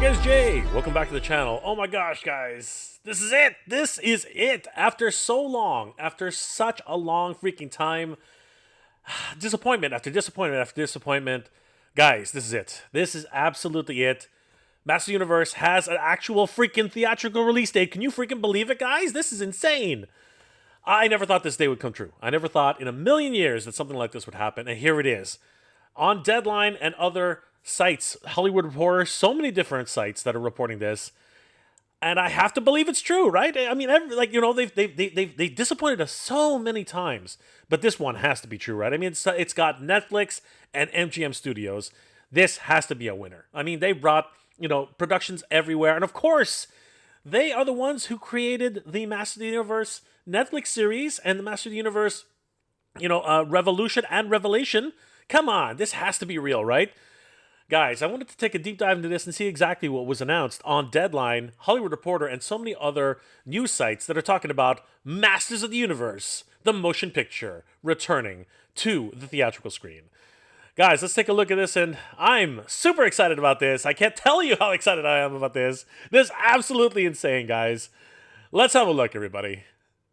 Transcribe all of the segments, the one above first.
guys, Jay. Welcome back to the channel. Oh my gosh, guys. This is it. This is it. After so long, after such a long freaking time, disappointment after disappointment after disappointment. Guys, this is it. This is absolutely it. Master Universe has an actual freaking theatrical release date. Can you freaking believe it, guys? This is insane. I never thought this day would come true. I never thought in a million years that something like this would happen, and here it is. On Deadline and other sites, Hollywood Reporter, so many different sites that are reporting this, and I have to believe it's true, right? I mean, they disappointed us so many times, but this one has to be true, right? I mean, it's got Netflix and MGM Studios. This has to be a winner. I mean, they brought productions everywhere, and of course, they are the ones who created the Master of the Universe Netflix series and the Master of the Universe, Revolution and Revelation. Come on, this has to be real, right? Guys, I wanted to take a deep dive into this and see exactly what was announced on Deadline, Hollywood Reporter, and so many other news sites that are talking about Masters of the Universe, the motion picture, returning to the theatrical screen. Guys, let's take a look at this, and I'm super excited about this. I can't tell you how excited I am about this. This is absolutely insane, guys. Let's have a look, everybody.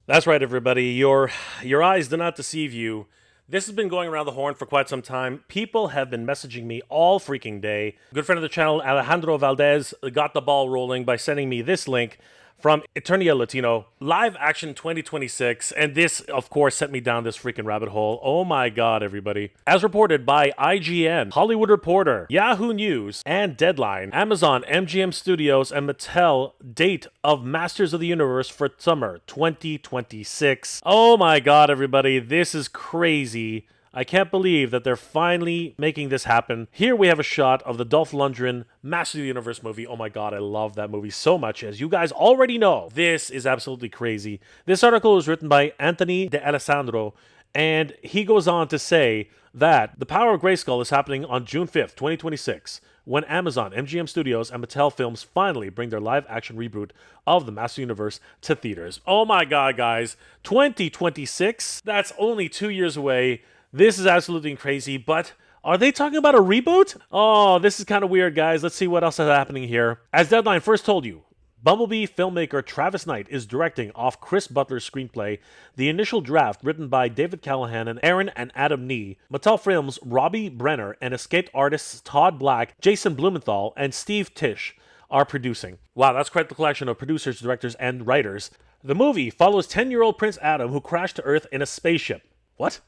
That's right, everybody. Your eyes do not deceive you. This has been going around the horn for quite some time. People have been messaging me all freaking day. Good friend of the channel, Alejandro Valdez, got the ball rolling by sending me this link from Eternia Latino, Live Action 2026, and this, of course, sent me down this freaking rabbit hole. Oh my god, everybody. As reported by IGN, Hollywood Reporter, Yahoo News, and Deadline, Amazon, MGM Studios, and Mattel date of Masters of the Universe for summer 2026. Oh my god, everybody, this is crazy. I can't believe that they're finally making this happen. Here we have a shot of the Dolph Lundgren Master of the Universe movie. Oh my god, I love that movie so much, as you guys already know. This is absolutely crazy. This article was written by Anthony De Alessandro, and he goes on to say that The Power of Grayskull is happening on June 5th, 2026, when Amazon, MGM Studios, and Mattel Films finally bring their live-action reboot of the Master Universe to theaters. Oh my god, guys. 2026? That's only 2 years away. This is absolutely crazy, but are they talking about a reboot? Oh, this is kind of weird, guys. Let's see what else is happening here. As Deadline first told you, Bumblebee filmmaker Travis Knight is directing off Chris Butler's screenplay, the initial draft written by David Callahan and Aaron and Adam Nee. Mattel Films' Robbie Brenner and escaped artists Todd Black, Jason Blumenthal, and Steve Tisch are producing. Wow, that's quite the collection of producers, directors, and writers. The movie follows 10-year-old Prince Adam, who crashed to Earth in a spaceship. What?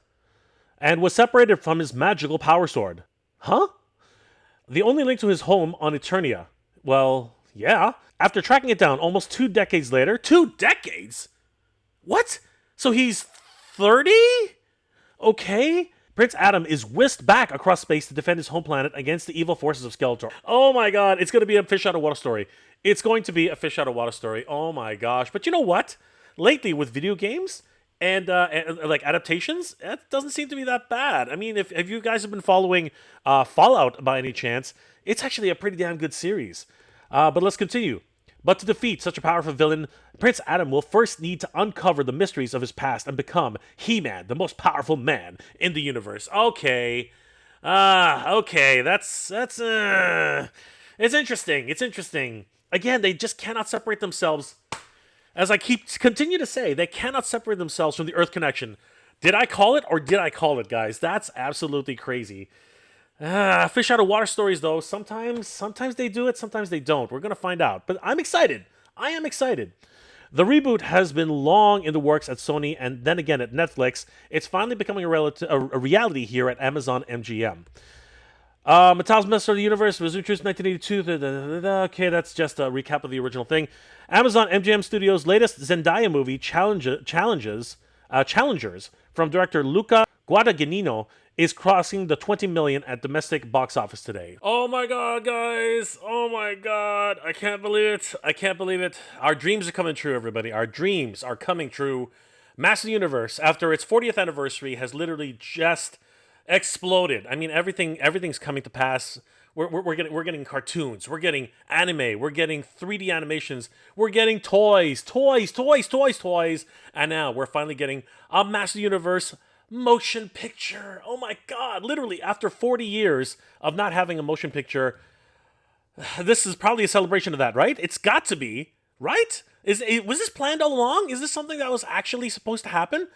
And was separated from his magical power sword. Huh? The only link to his home on Eternia. Well, yeah. After tracking it down almost 2 decades later. 2 decades? What? So he's 30? Okay. Prince Adam is whisked back across space to defend his home planet against the evil forces of Skeletor. Oh my god, it's going to be a fish out of water story. It's going to be a fish out of water story. Oh my gosh. But you know what? Lately with video games and like adaptations, it doesn't seem to be that bad. I mean, if you guys have been following Fallout by any chance, it's actually a pretty damn good series. But let's continue. But to defeat such a powerful villain, Prince Adam will first need to uncover the mysteries of his past and become He-Man, the most powerful man in the universe. Okay. Okay, that's it's interesting. It's interesting. Again, they just cannot separate themselves. As I continue to say, they cannot separate themselves from the Earth connection. Did I call it or did I call it, guys? That's absolutely crazy. Fish out of water stories, though. Sometimes they do it, sometimes they don't. We're going to find out. But I'm excited. I am excited. The reboot has been long in the works at Sony and then again at Netflix. It's finally becoming a reality here at Amazon MGM. Mattel's Master of the Universe was introduced in 1982. Okay, that's just a recap of the original thing. Amazon MGM Studios' latest Zendaya movie, Challengers, from director Luca Guadagnino, is crossing the 20 million at domestic box office today. Oh my god, guys. Oh my god. I can't believe it. I can't believe it. Our dreams are coming true, everybody. Our dreams are coming true. Master of the Universe, after its 40th anniversary, has literally just exploded. I mean, everything's coming to pass. We're getting cartoons. We're getting anime. We're getting 3D animations. We're getting toys. And now we're finally getting a Master Universe motion picture. Oh my god. Literally, after 40 years of not having a motion picture, This is probably a celebration of that, right? It's got to be, right? Was this planned all along? Is this something that was actually supposed to happen?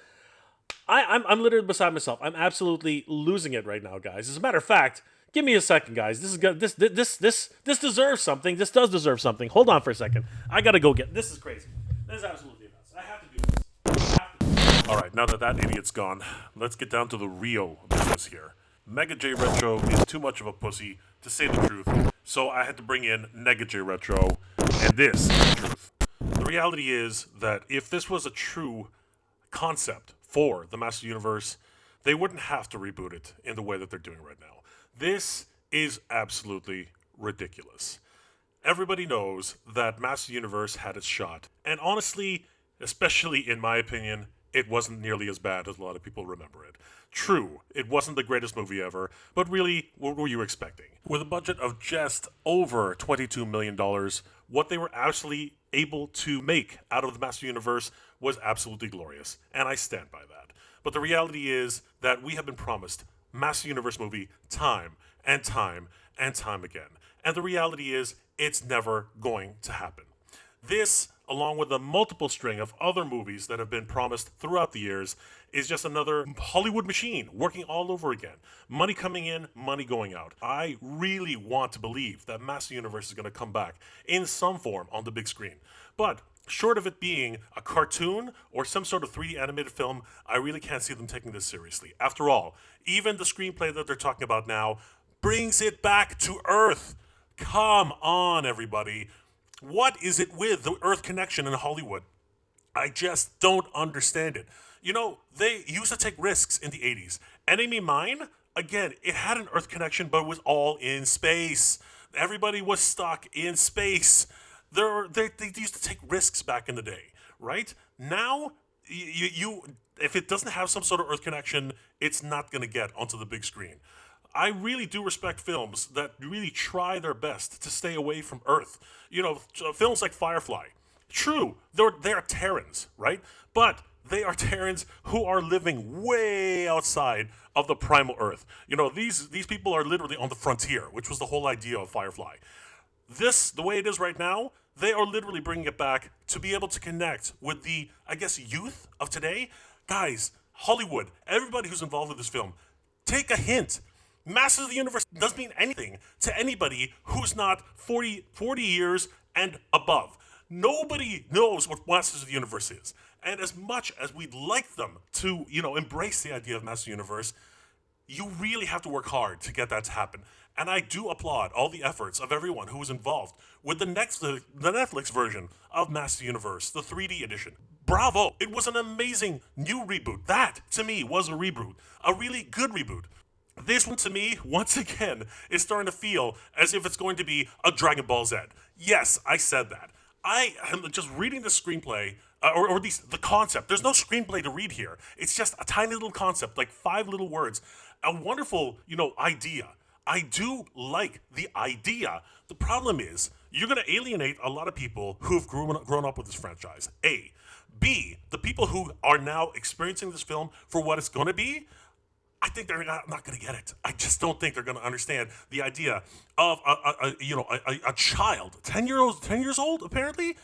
I'm literally beside myself. I'm absolutely losing it right now, guys. As a matter of fact, give me a second, guys. This deserves something. This does deserve something. Hold on for a second. I gotta go get. This is crazy. This is absolutely nuts. I have to do this. I have to. All right, now that idiot's gone, let's get down to the real business here. Mega J Retro is too much of a pussy, to say the truth, so I had to bring in NEGA J Retro, and this is the truth. The reality is that if this was a true concept for the Master Universe, they wouldn't have to reboot it in the way that they're doing right now. This is absolutely ridiculous. Everybody knows that Master Universe had its shot, and honestly, especially in my opinion, it wasn't nearly as bad as a lot of people remember it. True, it wasn't the greatest movie ever, but really, what were you expecting? With a budget of just over $22 million, what they were actually able to make out of the Master Universe was absolutely glorious, and I stand by that. But the reality is that we have been promised Master Universe movie time and time and time again. And the reality is, it's never going to happen. This, along with a multiple string of other movies that have been promised throughout the years, is just another Hollywood machine working all over again. Money coming in, money going out. I really want to believe that Master Universe is going to come back in some form on the big screen. But short of it being a cartoon or some sort of 3D animated film, I really can't see them taking this seriously. After all, even the screenplay that they're talking about now brings it back to Earth. Come on, everybody. What is it with the Earth connection in Hollywood? I just don't understand it. You know, they used to take risks in the 80s. Enemy Mine, again, it had an Earth connection, but it was all in space. Everybody was stuck in space. They used to take risks back in the day, right? Now, you if it doesn't have some sort of Earth connection, it's not going to get onto the big screen. I really do respect films that really try their best to stay away from Earth. You know, films like Firefly. True, they are Terrans, right? But they are Terrans who are living way outside of the primal Earth. You know, these people are literally on the frontier, which was the whole idea of Firefly. The way it is right now, they are literally bringing it back to be able to connect with the, I guess, youth of today. Guys, Hollywood, everybody who's involved with this film, take a hint. Masters of the Universe doesn't mean anything to anybody who's not 40 years and above. Nobody knows what Masters of the Universe is. And as much as we'd like them to, embrace the idea of Masters of the Universe, you really have to work hard to get that to happen. And I do applaud all the efforts of everyone who was involved with the Netflix version of Master Universe, the 3D edition. Bravo! It was an amazing new reboot. That, to me, was a reboot. A really good reboot. This one, to me, once again, is starting to feel as if it's going to be a Dragon Ball Z. Yes, I said that. I am just reading the screenplay, or at least the concept. There's no screenplay to read here. It's just a tiny little concept, like 5 little words. A wonderful, idea. I do like the idea. The problem is, you're going to alienate a lot of people who have grown up with this franchise. A. B. The people who are now experiencing this film for what it's going to be, I think they're not going to get it. I just don't think they're going to understand the idea of a child, 10 years old apparently,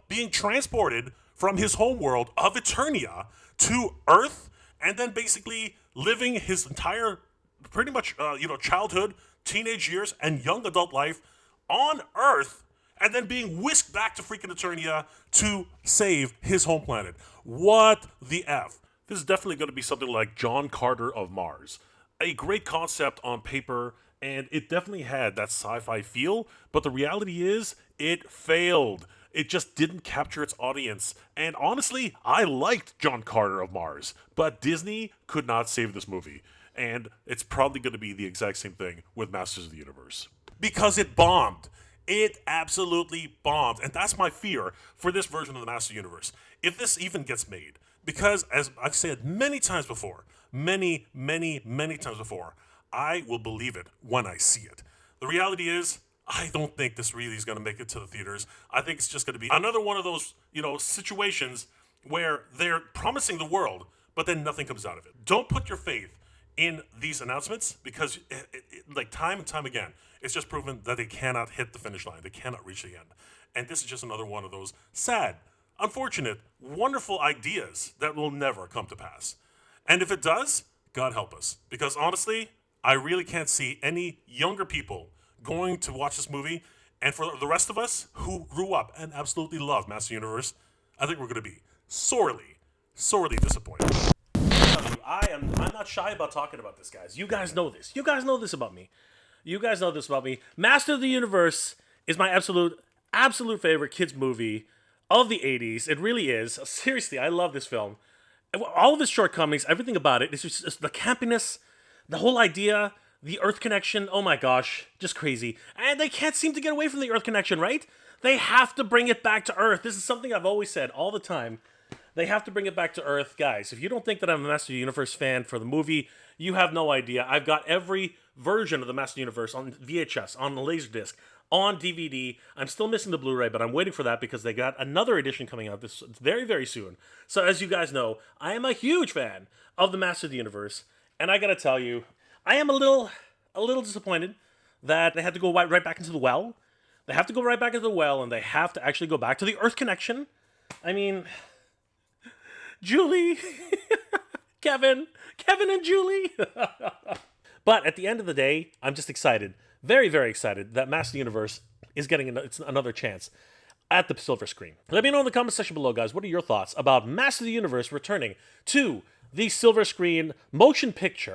being transported from his homeworld of Eternia to Earth, and then basically living his entire pretty much childhood, teenage years, and young adult life on Earth, and then being whisked back to freaking Eternia to save his home planet. What the F? This is definitely going to be something like John Carter of Mars. A great concept on paper, and it definitely had that sci-fi feel, but the reality is, it failed. It just didn't capture its audience. And honestly, I liked John Carter of Mars, but Disney could not save this movie. And it's probably going to be the exact same thing with Masters of the Universe. Because it bombed. It absolutely bombed. And that's my fear for this version of the Master Universe. If this even gets made, because as I've said many times before, many times before, I will believe it when I see it. The reality is, I don't think this really is going to make it to the theaters. I think it's just going to be another one of those, situations where they're promising the world, but then nothing comes out of it. Don't put your faith in these announcements because, like time and time again, It's just proven that they cannot hit the finish line. They cannot reach the end. And this is just another one of those sad, unfortunate, wonderful ideas that will never come to pass. And if it does, God help us. Because honestly, I really can't see any younger people going to watch this movie. And for the rest of us who grew up and absolutely loved Master Universe, I think we're going to be sorely, sorely disappointed. I'm not shy about talking about this, guys. You guys know this. You guys know this about me. You guys know this about me. Master of the Universe is my absolute favorite kids movie of the 80s. It really is. Seriously, I love this film. All of its shortcomings, everything about it, it's just the campiness, the whole idea, the Earth connection. Oh my gosh, just crazy. And they can't seem to get away from the Earth connection, right? They have to bring it back to Earth. This is something I've always said all the time. They have to bring it back to Earth. Guys, if you don't think that I'm a Master Universe fan for the movie, you have no idea. I've got every version of the Master Universe on VHS, on the Laserdisc, on DVD. I'm still missing the Blu-ray, but I'm waiting for that because they got another edition coming out this very, very soon. So as you guys know, I am a huge fan of the Master of the Universe, and I gotta tell you, I am a little disappointed that they had to go right back into the well. They have to go right back into the well, and they have to actually go back to the Earth connection. I mean, Julie, Kevin and Julie. But at the end of the day, I'm just excited, very, very excited that Master Universe is getting another chance at the silver screen. Let me know in the comment section below, guys, what are your thoughts about Master of the Universe returning to the silver screen motion picture?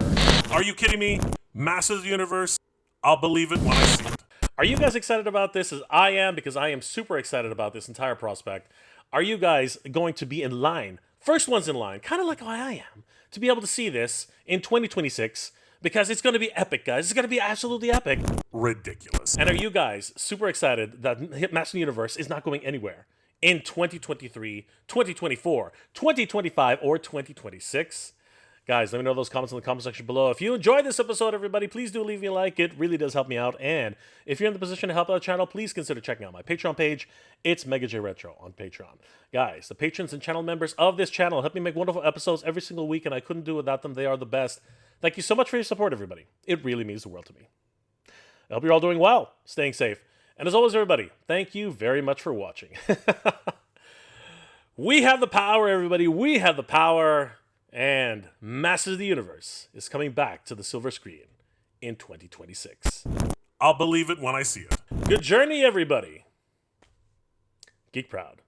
Are you kidding me? Master of the Universe? I'll believe it when I see it. Are you guys excited about this as I am? Because I am super excited about this entire prospect. Are you guys going to be in line? First ones in line, kind of like how I am, to be able to see this in 2026, because it's going to be epic, guys. It's going to be absolutely epic. Ridiculous. And are you guys super excited that Master Universe is not going anywhere in 2023, 2024, 2025, or 2026? Guys, let me know those comments in the comment section below. If you enjoyed this episode, everybody, please do leave me a like. It really does help me out. And if you're in the position to help out the channel, please consider checking out my Patreon page. It's NEGA JAY RETRO on Patreon. Guys, the patrons and channel members of this channel help me make wonderful episodes every single week, and I couldn't do without them. They are the best. Thank you so much for your support, everybody. It really means the world to me. I hope you're all doing well, staying safe. And as always, everybody, thank you very much for watching. We have the power, everybody. We have the power. And Masters of the Universe is coming back to the silver screen in 2026. I'll believe it when I see it. Good journey, everybody. Geek proud.